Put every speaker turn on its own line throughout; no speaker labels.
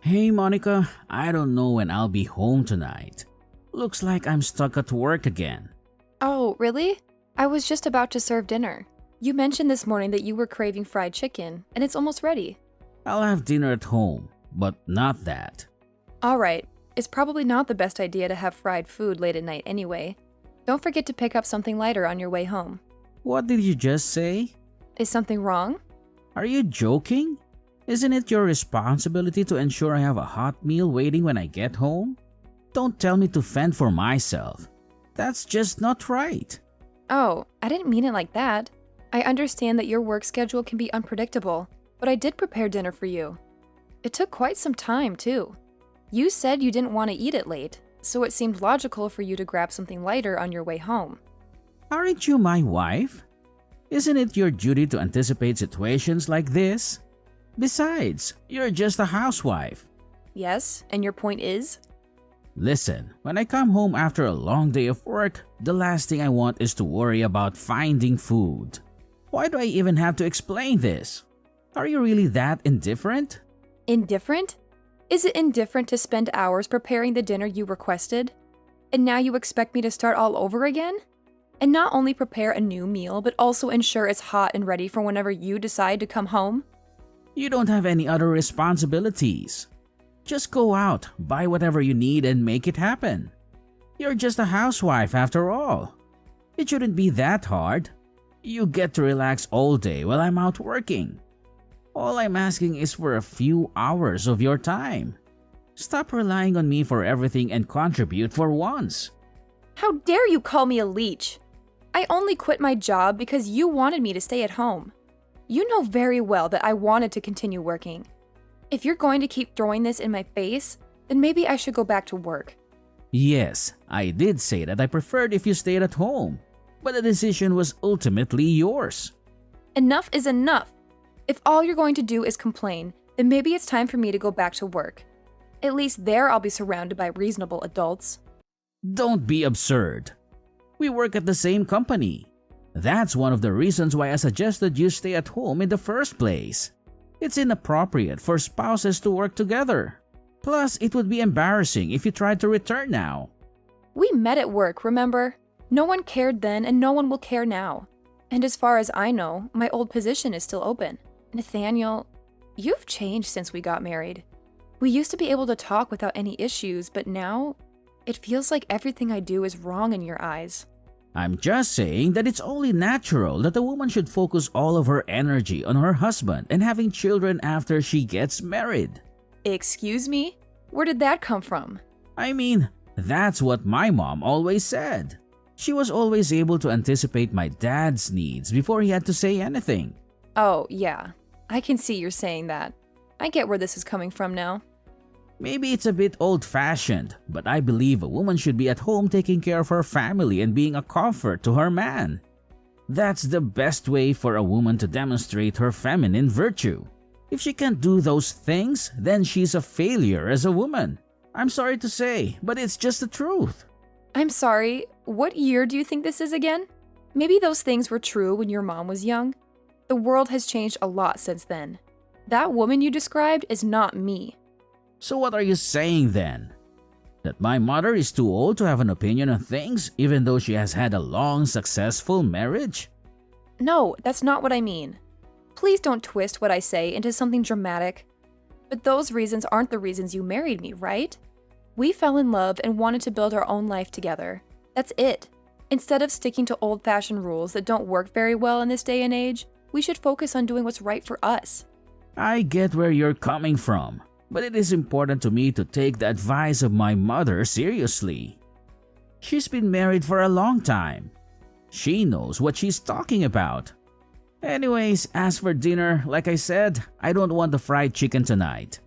Hey Monica, I don't know when I'll be home tonight. Looks like I'm stuck at work again.
Oh, really? I was just about to serve dinner. You mentioned this morning that you were craving fried chicken, and it's almost ready.
I'll have dinner at home, but not that.
Alright, it's probably not the best idea to have fried food late at night anyway. Don't forget to pick up something lighter on your way home.
What did you just say?
Is something wrong?
Are you joking? Isn't it your responsibility to ensure I have a hot meal waiting when I get home? Don't tell me to fend for myself. That's just not right.
Oh, I didn't mean it like that. I understand that your work schedule can be unpredictable, but I did prepare dinner for you. It took quite some time, too. You said you didn't want to eat it late, so it seemed logical for you to grab something lighter on your way home.
Aren't you my wife? Isn't it your duty to anticipate situations like this? Besides, you're just a housewife.
Yes, and your point is?
Listen, when I come home after a long day of work, the last thing I want is to worry about finding food. Why do I even have to explain this? Are you really that indifferent?
Indifferent? Is it indifferent to spend hours preparing the dinner you requested? And now you expect me to start all over again? And not only prepare a new meal, but also ensure it's hot and ready for whenever you decide to come home?
You don't have any other responsibilities. Just go out, buy whatever you need and make it happen. You're just a housewife after all. It shouldn't be that hard. You get to relax all day while I'm out working. All I'm asking is for a few hours of your time. Stop relying on me for everything and contribute for once.
How dare you call me a leech? I only quit my job because you wanted me to stay at home. You know very well that I wanted to continue working. If you're going to keep throwing this in my face, then maybe I should go back to work.
Yes, I did say that I preferred if you stayed at home, but the decision was ultimately yours.
Enough is enough. If all you're going to do is complain, then maybe it's time for me to go back to work. At least there I'll be surrounded by reasonable adults.
Don't be absurd. We work at the same company. That's one of the reasons why I suggested you stay at home in the first place. It's inappropriate for spouses to work together. Plus, it would be embarrassing if you tried to return now.
We met at work, remember? No one cared then and no one will care now. And as far as I know, my old position is still open. Nathaniel, you've changed since we got married. We used to be able to talk without any issues, but now it feels like everything I do is wrong in your eyes.
I'm just saying that it's only natural that a woman should focus all of her energy on her husband and having children after she gets married.
Excuse me? Where did that come from?
I mean, that's what my mom always said. She was always able to anticipate my dad's needs before he had to say anything.
Oh, yeah. I can see you're saying that. I get where this is coming from now.
Maybe it's a bit old-fashioned, but I believe a woman should be at home taking care of her family and being a comfort to her man. That's the best way for a woman to demonstrate her feminine virtue. If she can't do those things, then she's a failure as a woman. I'm sorry to say, but it's just the truth.
I'm sorry, what year do you think this is again? Maybe those things were true when your mom was young. The world has changed a lot since then. That woman you described is not me.
So what are you saying then? That my mother is too old to have an opinion on things even though she has had a long, successful marriage?
No, that's not what I mean. Please don't twist what I say into something dramatic. But those reasons aren't the reasons you married me, right? We fell in love and wanted to build our own life together. That's it. Instead of sticking to old-fashioned rules that don't work very well in this day and age, we should focus on doing what's right for us.
I get where you're coming from, but it is important to me to take the advice of my mother seriously. She's been married for a long time. She knows what she's talking about. Anyways, as for dinner, like I said, I don't want the fried chicken tonight.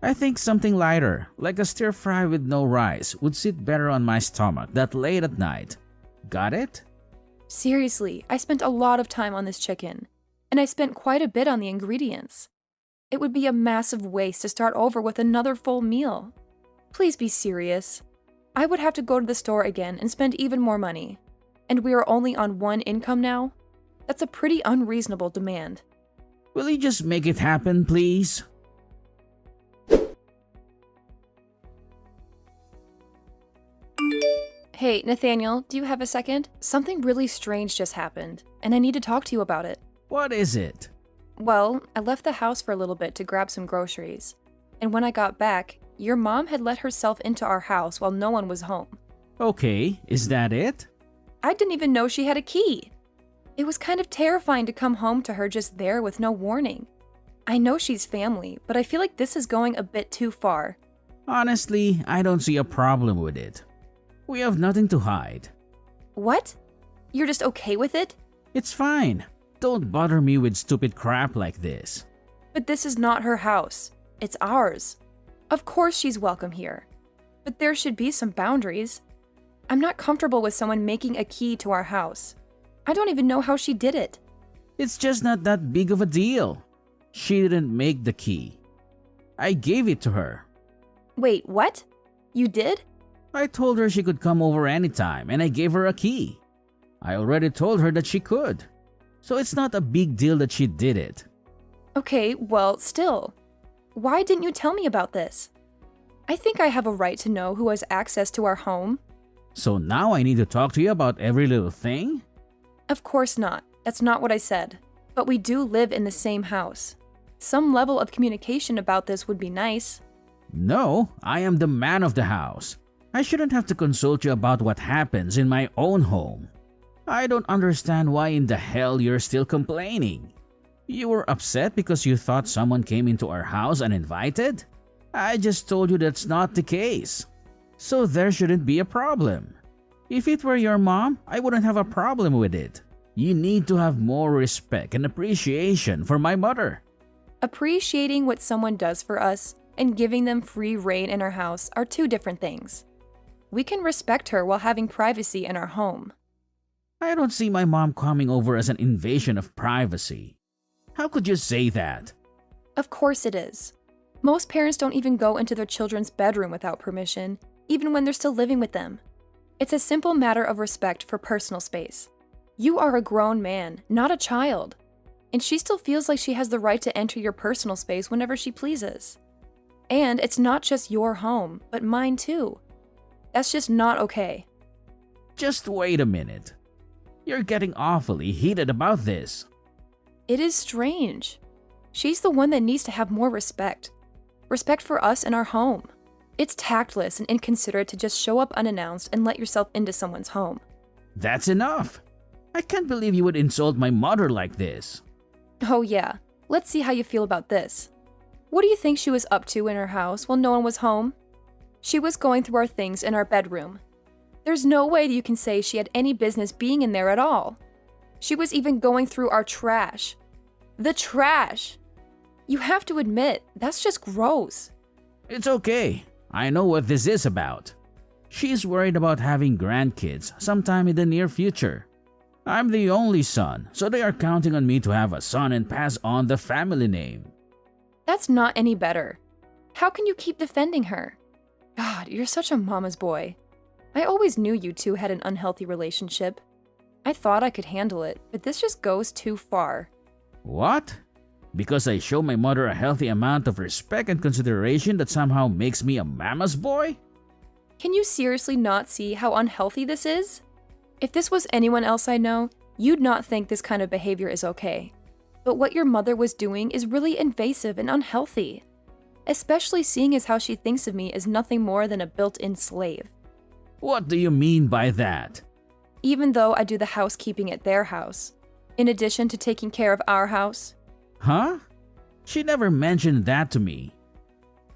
I think something lighter, like a stir fry with no rice, would sit better on my stomach that late at night. Got it?
Seriously, I spent a lot of time on this chicken, and I spent quite a bit on the ingredients. It would be a massive waste to start over with another full meal. Please be serious. I would have to go to the store again and spend even more money. And we are only on one income now? That's a pretty unreasonable demand.
Will you just make it happen, please?
Hey, Nathaniel, do you have a second? Something really strange just happened, and I need to talk to you about it.
What is it?
Well, I left the house for a little bit to grab some groceries. And when I got back, your mom had let herself into our house while no one was home.
Okay, is that it?
I didn't even know she had a key. It was kind of terrifying to come home to her just there with no warning. I know she's family, but I feel like this is going a bit too far.
Honestly, I don't see a problem with it. We have nothing to hide.
What? You're just okay with it?
It's fine. Don't bother me with stupid crap like this.
But this is not her house. It's ours. Of course she's welcome here. But there should be some boundaries. I'm not comfortable with someone making a key to our house. I don't even know how she did it.
It's just not that big of a deal. She didn't make the key. I gave it to her.
Wait, what? You did?
I told her she could come over anytime and I gave her a key. I already told her that she could. So it's not a big deal that she did it.
Okay, well, still. Why didn't you tell me about this? I think I have a right to know who has access to our home.
So now I need to talk to you about every little thing?
Of course not. That's not what I said. But we do live in the same house. Some level of communication about this would be nice.
No, I am the man of the house. I shouldn't have to consult you about what happens in my own home. I don't understand why in the hell you're still complaining. You were upset because you thought someone came into our house uninvited? I just told you that's not the case. So there shouldn't be a problem. If it were your mom, I wouldn't have a problem with it. You need to have more respect and appreciation for my mother.
Appreciating what someone does for us and giving them free reign in our house are two different things. We can respect her while having privacy in our home.
I don't see my mom coming over as an invasion of privacy. How could you say that?
Of course it is. Most parents don't even go into their children's bedroom without permission, even when they're still living with them. It's a simple matter of respect for personal space. You are a grown man, not a child. And she still feels like she has the right to enter your personal space whenever she pleases. And it's not just your home, but mine too. That's just not okay.
Just wait a minute. You're getting awfully heated about this.
It is strange. She's the one that needs to have more respect. Respect for us and our home. It's tactless and inconsiderate to just show up unannounced and let yourself into someone's home.
That's enough. I can't believe you would insult my mother like this.
Oh yeah, let's see how you feel about this. What do you think she was up to in her house while no one was home? She was going through our things in our bedroom. There's no way that you can say she had any business being in there at all. She was even going through our trash. The trash! You have to admit, that's just gross.
It's okay. I know what this is about. She's worried about having grandkids sometime in the near future. I'm the only son, so they are counting on me to have a son and pass on the family name.
That's not any better. How can you keep defending her? God, you're such a mama's boy. I always knew you two had an unhealthy relationship. I thought I could handle it, but this just goes too far.
What? Because I show my mother a healthy amount of respect and consideration that somehow makes me a mama's boy?
Can you seriously not see how unhealthy this is? If this was anyone else I know, you'd not think this kind of behavior is okay. But what your mother was doing is really invasive and unhealthy. Especially seeing as how she thinks of me as nothing more than a built-in slave.
What do you mean by that?
Even though I do the housekeeping at their house, in addition to taking care of our house.
Huh? She never mentioned that to me.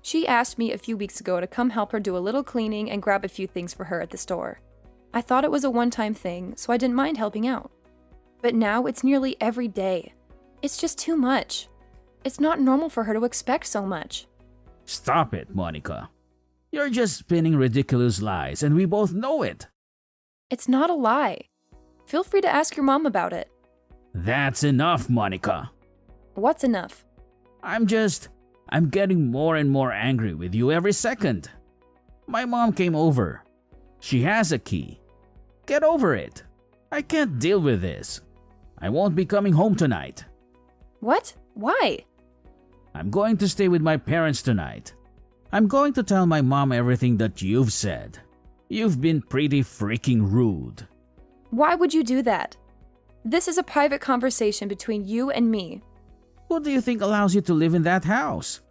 She asked me a few weeks ago to come help her do a little cleaning and grab a few things for her at the store. I thought it was a one-time thing, so I didn't mind helping out. But now it's nearly every day. It's just too much. It's not normal for her to expect so much.
Stop it, Monica. You're just spinning ridiculous lies and we both know it.
It's not a lie. Feel free to ask your mom about it.
That's enough, Monica.
What's enough?
I'm getting more and more angry with you every second. My mom came over. She has a key. Get over it. I can't deal with this. I won't be coming home tonight.
What? Why?
I'm going to stay with my parents tonight. I'm going to tell my mom everything that you've said. You've been pretty freaking rude.
Why would you do that? This is a private conversation between you and me.
Who do you think allows you to live in that house?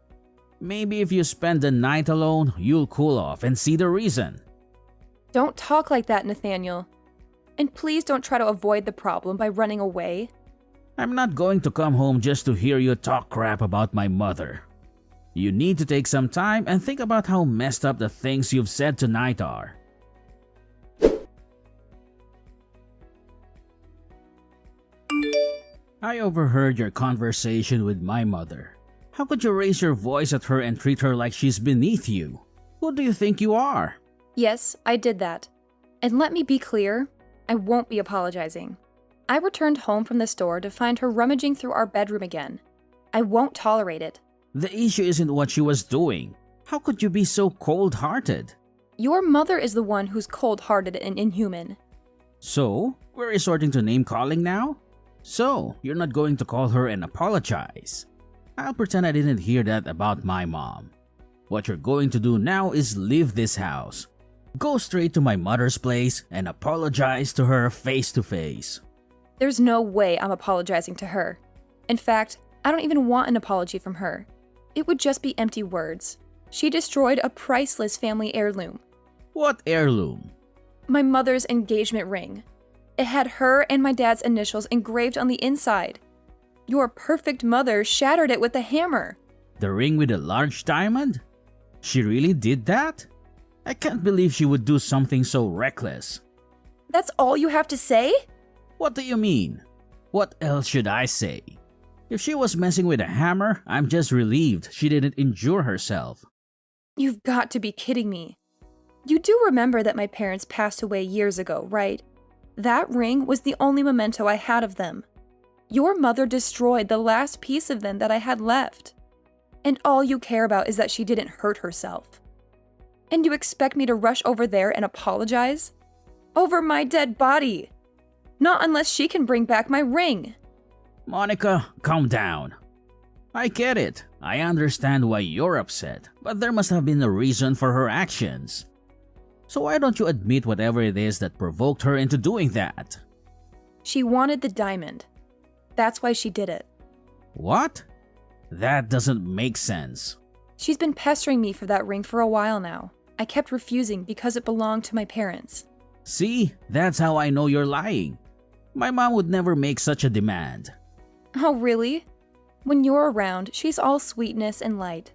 Maybe if you spend the night alone, you'll cool off and see the reason.
Don't talk like that, Nathaniel. And please don't try to avoid the problem by running away.
I'm not going to come home just to hear you talk crap about my mother. You need to take some time and think about how messed up the things you've said tonight are. I overheard your conversation with my mother. How could you raise your voice at her and treat her like she's beneath you? Who do you think you are?
Yes, I did that. And let me be clear, I won't be apologizing. I returned home from the store to find her rummaging through our bedroom again. I won't tolerate it.
The issue isn't what she was doing. How could you be so cold-hearted?
Your mother is the one who's cold-hearted and inhuman.
So, we're resorting to name-calling now? So, you're not going to call her and apologize. I'll pretend I didn't hear that about my mom. What you're going to do now is leave this house. Go straight to my mother's place and apologize to her face to face.
There's no way I'm apologizing to her. In fact, I don't even want an apology from her. It would just be empty words. She destroyed a priceless family heirloom.
What heirloom?
My mother's engagement ring. It had her and my dad's initials engraved on the inside. Your perfect mother shattered it with a hammer.
The ring with a large diamond? She really did that? I can't believe she would do something so reckless.
That's all you have to say?
What do you mean? What else should I say? If she was messing with a hammer, I'm just relieved she didn't injure herself.
You've got to be kidding me. You do remember that my parents passed away years ago, right? That ring was the only memento I had of them. Your mother destroyed the last piece of them that I had left. And all you care about is that she didn't hurt herself. And you expect me to rush over there and apologize? Over my dead body. Not unless she can bring back my ring.
Monica, calm down. I get it. I understand why you're upset, but there must have been a reason for her actions. So why don't you admit whatever it is that provoked her into doing that?
She wanted the diamond. That's why she did it.
What? That doesn't make sense.
She's been pestering me for that ring for a while now. I kept refusing because it belonged to my parents.
See, that's how I know you're lying. My mom would never make such a demand.
Oh, really? When you're around, she's all sweetness and light.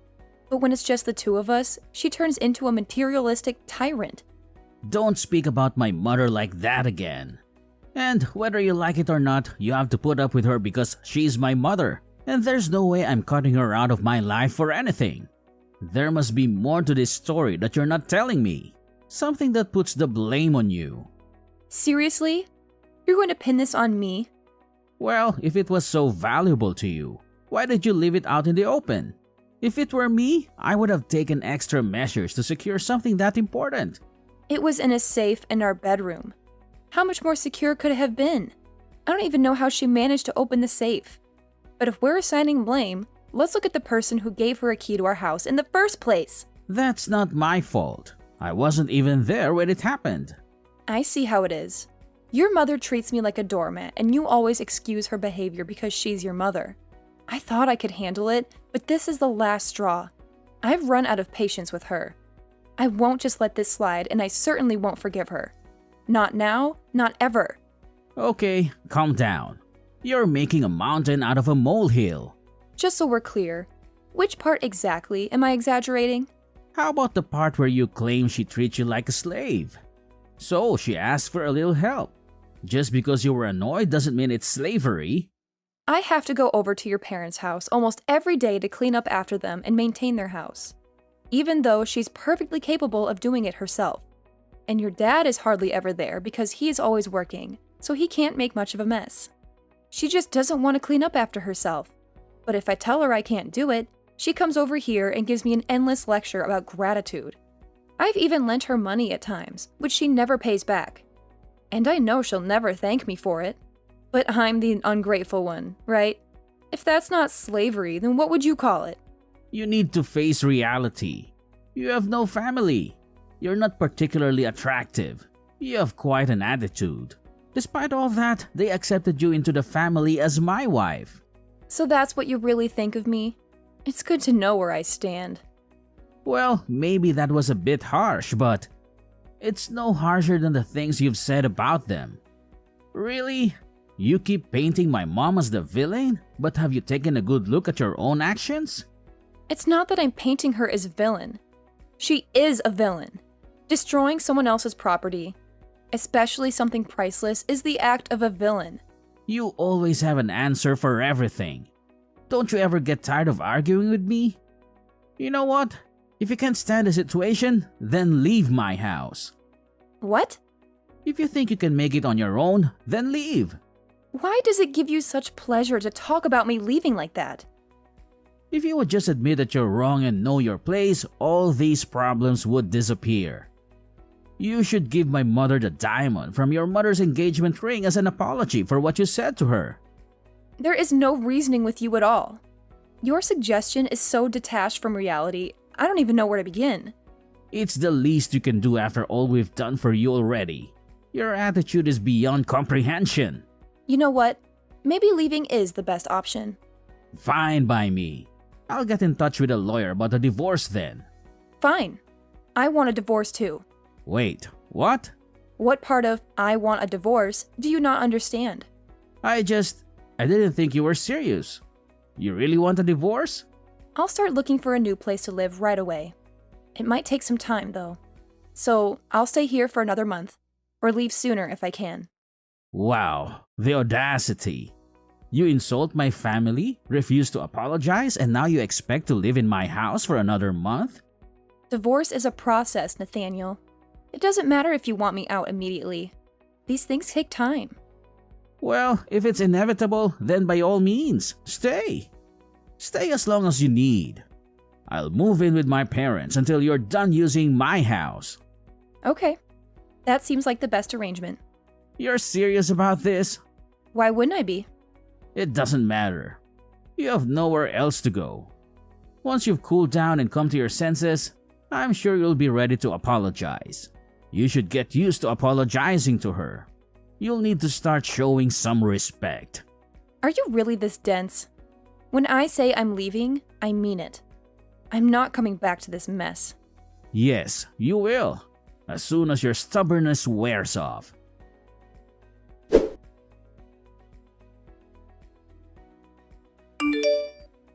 But when it's just the two of us, she turns into a materialistic tyrant.
Don't speak about my mother like that again. And whether you like it or not, you have to put up with her because she's my mother. And there's no way I'm cutting her out of my life for anything. There must be more to this story that you're not telling me. Something that puts the blame on you.
Seriously? You're going to pin this on me?
Well, if it was so valuable to you, why did you leave it out in the open? If it were me, I would have taken extra measures to secure something that important.
It was in a safe in our bedroom. How much more secure could it have been? I don't even know how she managed to open the safe. But if we're assigning blame, let's look at the person who gave her a key to our house in the first place.
That's not my fault. I wasn't even there when it happened.
I see how it is. Your mother treats me like a doormat, and you always excuse her behavior because she's your mother. I thought I could handle it, but this is the last straw. I've run out of patience with her. I won't just let this slide, and I certainly won't forgive her. Not now, not ever.
Okay, calm down. You're making a mountain out of a molehill.
Just so we're clear, which part exactly am I exaggerating?
How about the part where you claim she treats you like a slave? So she asked for a little help. Just because you were annoyed doesn't mean it's slavery.
I have to go over to your parents' house almost every day to clean up after them and maintain their house, even though she's perfectly capable of doing it herself. And your dad is hardly ever there because he's always working, so he can't make much of a mess. She just doesn't want to clean up after herself. But if I tell her I can't do it, she comes over here and gives me an endless lecture about gratitude. I've even lent her money at times, which she never pays back. And I know she'll never thank me for it. But I'm the ungrateful one, right? If that's not slavery, then what would you call it?
You need to face reality. You have no family. You're not particularly attractive. You have quite an attitude. Despite all that, they accepted you into the family as my wife.
So that's what you really think of me? It's good to know where I stand.
Well, maybe that was a bit harsh, but it's no harsher than the things you've said about them. Really? You keep painting my mom as the villain, but have you taken a good look at your own actions?
It's not that I'm painting her as villain. She is a villain. Destroying someone else's property, especially something priceless, is the act of a villain.
You always have an answer for everything. Don't you ever get tired of arguing with me? You know what? If you can't stand the situation, then leave my house.
What?
If you think you can make it on your own, then leave.
Why does it give you such pleasure to talk about me leaving like that?
If you would just admit that you're wrong and know your place, all these problems would disappear. You should give my mother the diamond from your mother's engagement ring as an apology for what you said to her.
There is no reasoning with you at all. Your suggestion is so detached from reality, I don't even know where to begin.
It's the least you can do after all we've done for you already. Your attitude is beyond comprehension.
You know what? Maybe leaving is the best option.
Fine by me. I'll get in touch with a lawyer about the divorce then.
Fine. I want a divorce too.
Wait, what?
What part of I want a divorce do you not understand?
I didn't think you were serious. You really want a divorce?
I'll start looking for a new place to live right away. It might take some time though. So I'll stay here for another month, or leave sooner if I can.
Wow, the audacity. You insult my family, refuse to apologize, and now you expect to live in my house for another month?
Divorce is a process, Nathaniel. It doesn't matter if you want me out immediately. These things take time.
Well, if it's inevitable, then by all means, stay. Stay as long as you need. I'll move in with my parents until you're done using my house.
Okay. That seems like the best arrangement.
You're serious about this?
Why wouldn't I be?
It doesn't matter. You have nowhere else to go. Once you've cooled down and come to your senses, I'm sure you'll be ready to apologize. You should get used to apologizing to her. You'll need to start showing some respect.
Are you really this dense? When I say I'm leaving, I mean it. I'm not coming back to this mess.
Yes, you will, as soon as your stubbornness wears off.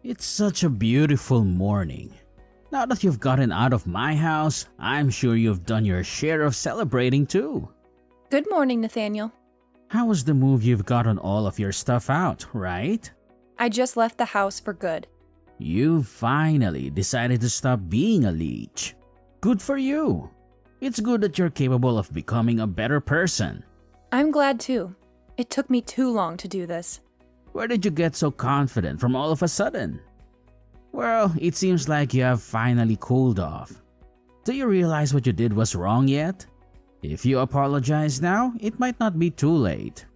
It's such a beautiful morning. Now that you've gotten out of my house, I'm sure you've done your share of celebrating too.
Good morning, Nathaniel.
How was the move you've gotten all of your stuff out, right?
I just left the house for good.
You finally decided to stop being a leech. Good for you. It's good that you're capable of becoming a better person.
I'm glad too. It took me too long to do this.
Where did you get so confident from all of a sudden? Well, it seems like you have finally cooled off. Do you realize what you did was wrong yet? If you apologize now, it might not be too late.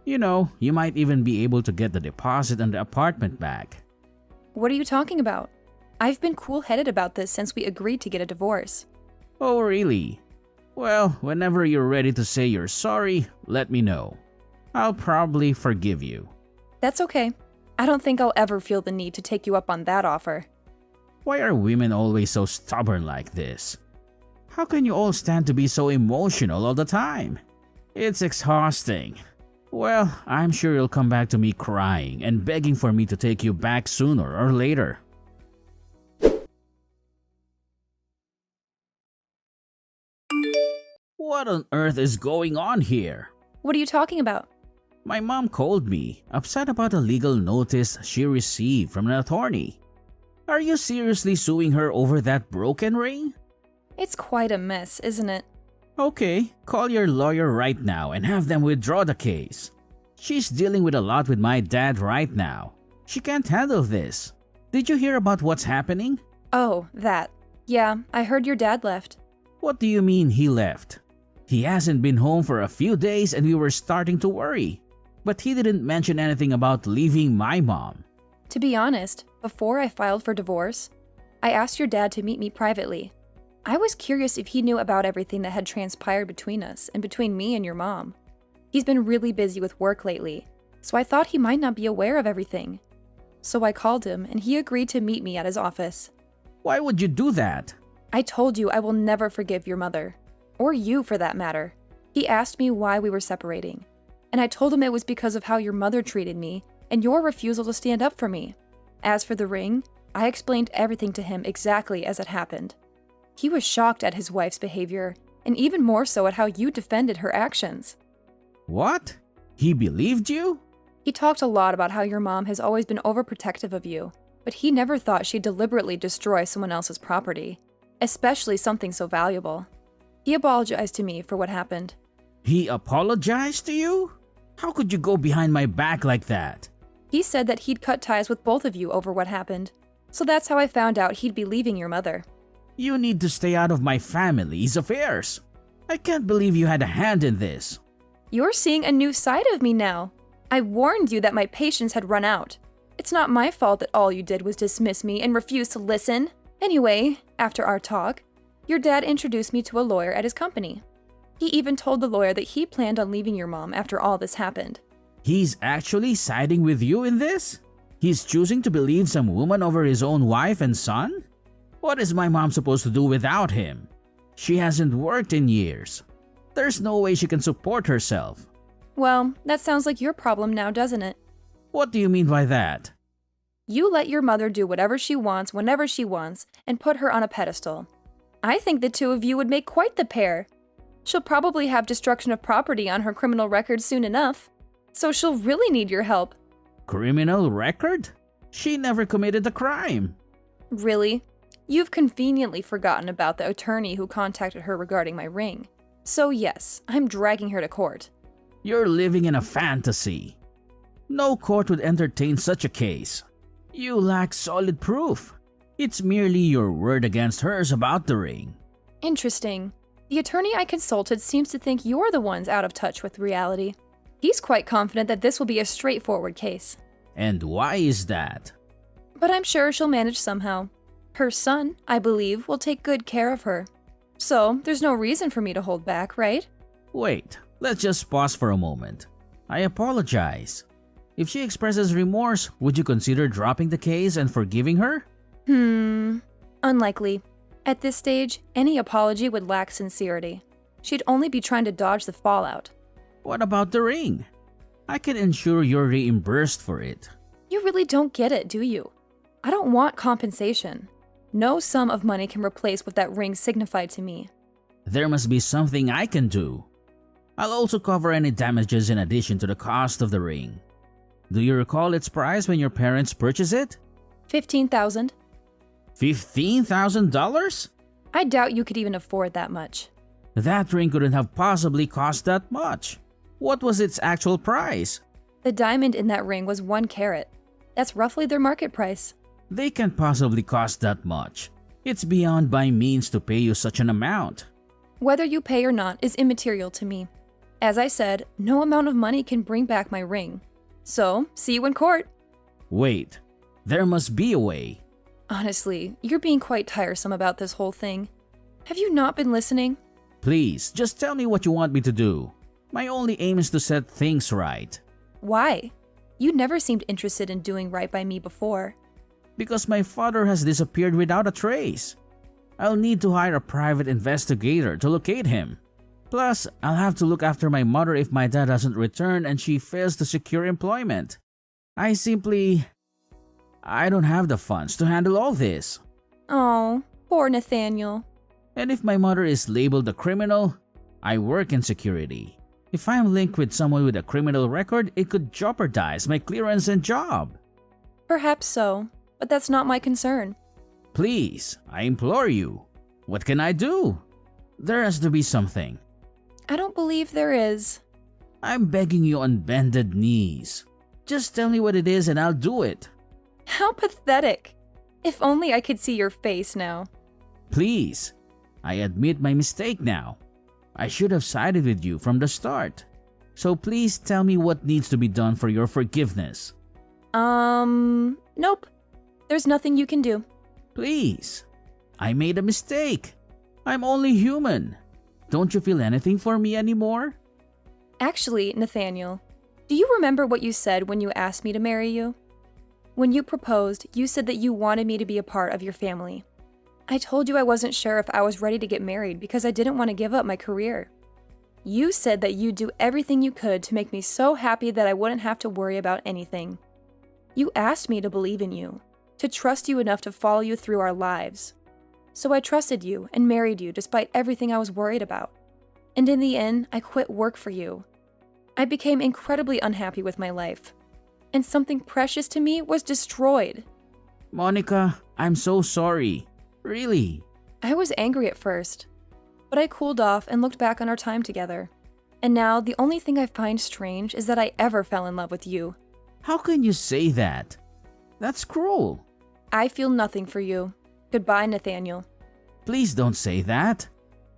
You know, you might even be able to get the deposit and the apartment back.
What are you talking about? I've been cool-headed about this since we agreed to get a divorce.
Oh, really? Well, whenever you're ready to say you're sorry, let me know. I'll probably forgive you.
That's okay. I don't think I'll ever feel the need to take you up on that offer.
Why are women always so stubborn like this? How can you all stand to be so emotional all the time? It's exhausting. Well, I'm sure you'll come back to me crying and begging for me to take you back sooner or later. What on earth is going on here?
What are you talking about?
My mom called me, upset about a legal notice she received from an attorney. Are you seriously suing her over that broken ring?
It's quite a mess, isn't it?
Okay, call your lawyer right now and have them withdraw the case. She's dealing with a lot with my dad right now. She can't handle this. Did you hear about what's happening?
Oh, that. Yeah, I heard your dad left.
What do you mean he left? He hasn't been home for a few days and we were starting to worry. But he didn't mention anything about leaving my mom.
To be honest, before I filed for divorce, I asked your dad to meet me privately. I was curious if he knew about everything that had transpired between us and between me and your mom. He's been really busy with work lately, so I thought he might not be aware of everything. So I called him and he agreed to meet me at his office.
Why would you do that?
I told you I will never forgive your mother. Or you, for that matter. He asked me why we were separating. And I told him it was because of how your mother treated me and your refusal to stand up for me. As for the ring, I explained everything to him exactly as it happened. He was shocked at his wife's behavior, and even more so at how you defended her actions.
What? He believed you?
He talked a lot about how your mom has always been overprotective of you, but he never thought she'd deliberately destroy someone else's property, especially something so valuable. He apologized to me for what happened.
He apologized to you? How could you go behind my back like that?
He said that he'd cut ties with both of you over what happened, so that's how I found out he'd be leaving your mother.
You need to stay out of my family's affairs. I can't believe you had a hand in this.
You're seeing a new side of me now. I warned you that my patience had run out. It's not my fault that all you did was dismiss me and refuse to listen. Anyway, after our talk, your dad introduced me to a lawyer at his company. He even told the lawyer that he planned on leaving your mom after all this happened.
He's actually siding with you in this? He's choosing to believe some woman over his own wife and son? What is my mom supposed to do without him? She hasn't worked in years. There's no way she can support herself.
Well, that sounds like your problem now, doesn't it?
What do you mean by that?
You let your mother do whatever she wants whenever she wants and put her on a pedestal. I think the two of you would make quite the pair. She'll probably have destruction of property on her criminal record soon enough, so she'll really need your help.
Criminal record? She never committed a crime.
Really? You've conveniently forgotten about the attorney who contacted her regarding my ring. So yes, I'm dragging her to court.
You're living in a fantasy. No court would entertain such a case. You lack solid proof. It's merely your word against hers about the ring.
Interesting. The attorney I consulted seems to think you're the ones out of touch with reality. He's quite confident that this will be a straightforward case.
And why is that?
But I'm sure she'll manage somehow. Her son, I believe, will take good care of her. So, there's no reason for me to hold back, right?
Wait, let's just pause for a moment. I apologize. If she expresses remorse, would you consider dropping the case and forgiving her?
Unlikely. At this stage, any apology would lack sincerity. She'd only be trying to dodge the fallout.
What about the ring? I can ensure you're reimbursed for it.
You really don't get it, do you? I don't want compensation. No sum of money can replace what that ring signified to me.
There must be something I can do. I'll also cover any damages in addition to the cost of the ring. Do you recall its price when your parents purchased it?
$15,000.
$15,000?
I doubt you could even afford that much.
That ring couldn't have possibly cost that much. What was its actual price?
The diamond in that ring was 1 carat. That's roughly their market price.
They can't possibly cost that much. It's beyond my means to pay you such an amount.
Whether you pay or not is immaterial to me. As I said, no amount of money can bring back my ring. So, see you in court.
Wait, there must be a way.
Honestly, you're being quite tiresome about this whole thing. Have you not been listening?
Please, just tell me what you want me to do. My only aim is to set things right.
Why? You never seemed interested in doing right by me before.
Because my father has disappeared without a trace. I'll need to hire a private investigator to locate him. Plus, I'll have to look after my mother if my dad doesn't return and she fails to secure employment. I don't have the funds to handle all this.
Oh, poor Nathaniel.
And if my mother is labeled a criminal, I work in security. If I'm linked with someone with a criminal record, it could jeopardize my clearance and job.
Perhaps so, but that's not my concern.
Please, I implore you. What can I do? There has to be something.
I don't believe there is.
I'm begging you on bended knees. Just tell me what it is and I'll do it.
How pathetic. If only I could see your face now.
Please, I admit my mistake now. I should have sided with you from the start. So please tell me what needs to be done for your forgiveness.
Nope. There's nothing you can do.
Please, I made a mistake. I'm only human. Don't you feel anything for me anymore?
Actually, Nathaniel, do you remember what you said when you asked me to marry you? When you proposed, you said that you wanted me to be a part of your family. I told you I wasn't sure if I was ready to get married because I didn't want to give up my career. You said that you'd do everything you could to make me so happy that I wouldn't have to worry about anything. You asked me to believe in you, to trust you enough to follow you through our lives. So I trusted you and married you despite everything I was worried about. And in the end, I quit work for you. I became incredibly unhappy with my life. And something precious to me was destroyed.
Monica, I'm so sorry. Really.
I was angry at first, but I cooled off and looked back on our time together. And now the only thing I find strange is that I ever fell in love with you.
How can you say that? That's cruel.
I feel nothing for you. Goodbye, Nathaniel.
Please don't say that.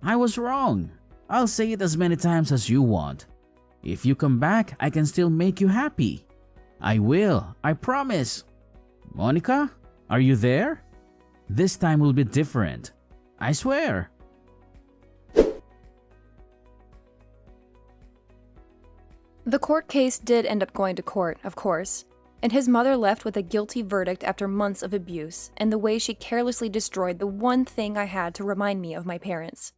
I was wrong. I'll say it as many times as you want. If you come back, I can still make you happy. I will, I promise. Monica, are you there? This time will be different. I swear.
The court case did end up going to court, of course, and his mother left with a guilty verdict after months of abuse and the way she carelessly destroyed the one thing I had to remind me of my parents.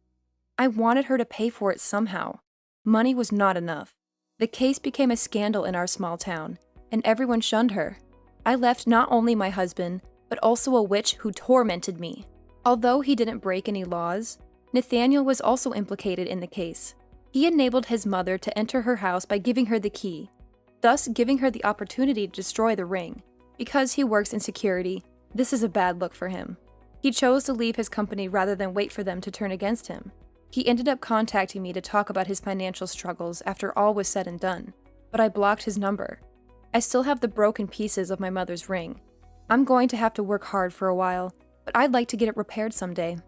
I wanted her to pay for it somehow. Money was not enough. The case became a scandal in our small town, and everyone shunned her. I left not only my husband, but also a witch who tormented me. Although he didn't break any laws, Nathaniel was also implicated in the case. He enabled his mother to enter her house by giving her the key, thus giving her the opportunity to destroy the ring. Because he works in security, this is a bad look for him. He chose to leave his company rather than wait for them to turn against him. He ended up contacting me to talk about his financial struggles after all was said and done, but I blocked his number. I still have the broken pieces of my mother's ring. I'm going to have to work hard for a while, but I'd like to get it repaired someday.